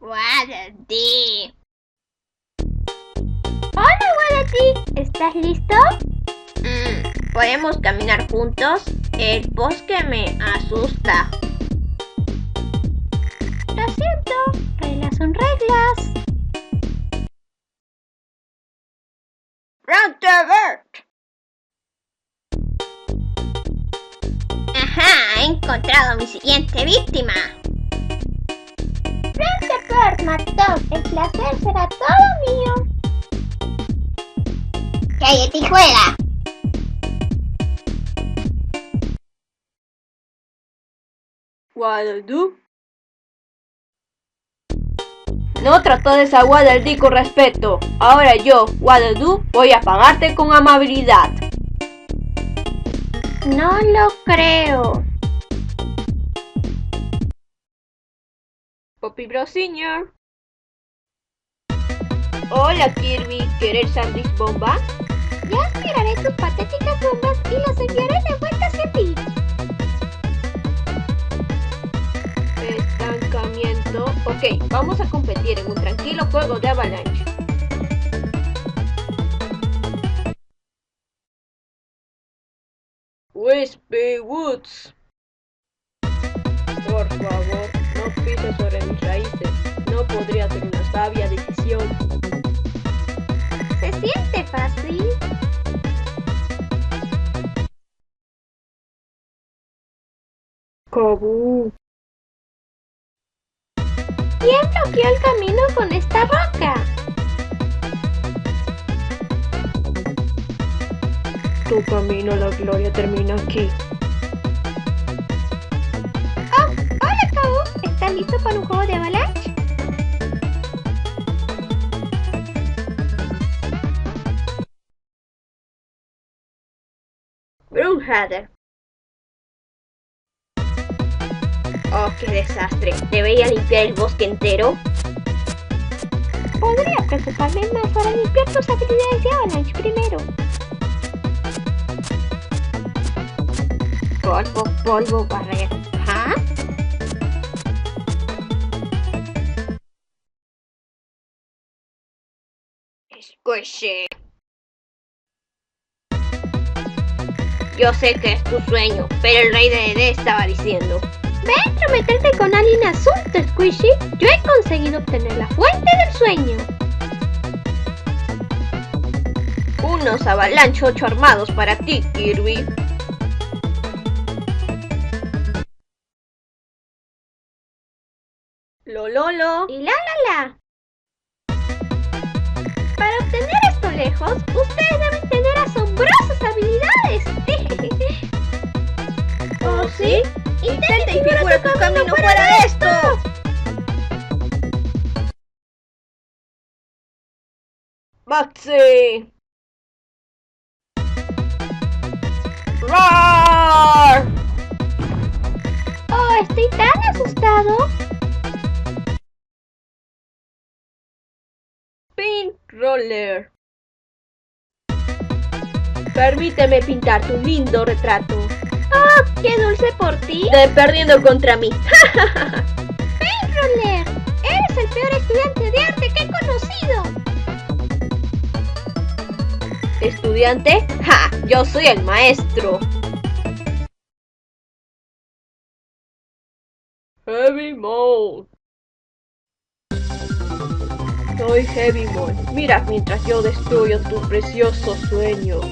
Waddle Dee. Hola, Waddle Dee. ¿Estás listo? ¿Podemos caminar juntos? El bosque me asusta. Lo siento, reglas son reglas. ¡Roundabout! Ajá, he encontrado a mi siguiente víctima. Roundabout, Matón, el placer será todo mío. ¡Cállate y juega! Waddle Doo. No trates a Waddle Dee con respeto. Ahora yo, Waddle Doo, voy a pagarte con amabilidad. No lo creo. Poppy Bros Sr. Hola Kirby, ¿quieres sándwich bomba? Ya aspiraré tus patéticas bombas y las enviaré de vuelta hacia ti. Estancamiento. Ok, vamos a competir en un tranquilo juego de avalancha. Wispy Woods. Por favor, no pises sobre mis raíces. No podría ser una sabia decisión. Se siente fácil. Kaboo. ¿Quién bloqueó el camino con esta roca? Tu camino a la gloria termina aquí. Oh, hola Kaboo. ¿Estás listo para un juego de avalancha? Broomhatter. Oh, qué desastre. ¿Debería limpiar el bosque entero? Podría preocuparme más para limpiar tus habilidades de avalancha primero. Polvo, polvo, barrer. ¿Ah? Squishy. Yo sé que es tu sueño, pero el rey de Dedé estaba diciendo. Ve a entrometerte con alguien asunto, Squishy. Yo he conseguido obtener la fuente del sueño. Unos avalancha 8 armados para ti, Kirby. Lololo. Y la. Para obtener esto lejos, ustedes deben tener asombrosas habilidades. ¿Oh, sí? Intenta y figura tu camino fuera de esto. Maxi. ¡Roar! Oh, estoy tan asustado. Pink Roller. Permíteme pintarte un lindo retrato. Oh, qué dulce por ti. De perdiendo contra mí. Pink Roller, eres el peor estudiante de arte que he conocido. ¿Estudiante? ¡Ja! Yo soy el maestro. Heavy Mode. Soy Heavy Mode. Mira mientras yo destruyo tu precioso sueño.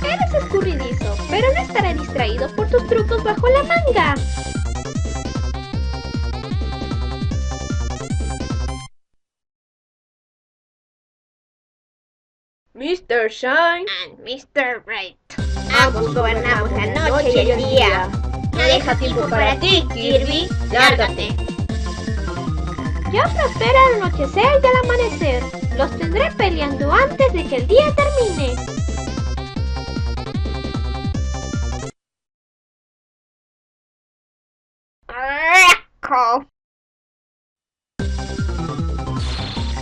Eres escurridizo, pero no estaré distraído por tus trucos bajo la manga. Mr. Shine And Mr. Bright. Ambos gobernamos la noche y el día. No deja tiempo para ti, Kirby. Lárgate. Yo prospero al anochecer y al amanecer. Los tendré peleando antes de que el día termine.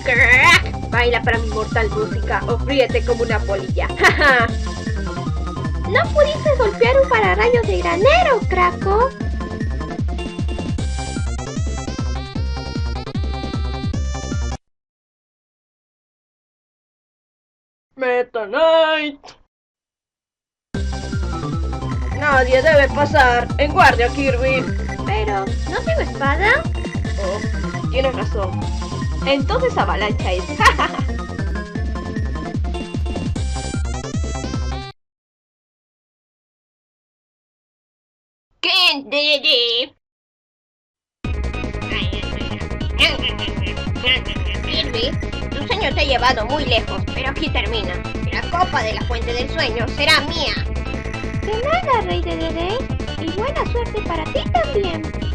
Crack. Baila para mi mortal música o fríete como una polilla. ¿No pudiste golpear un pararrayos de granero, Krakow? Meta Knight. Nadie debe pasar. En guardia, Kirby. Pero, ¿no tengo espada? Oh, tienes razón. Entonces avalancha es. ¿Qué? Kirby, tu sueño te ha llevado muy lejos, pero aquí termina. La copa de la fuente del sueño será mía. De nada, Rey Dedede. Y buena suerte para ti también.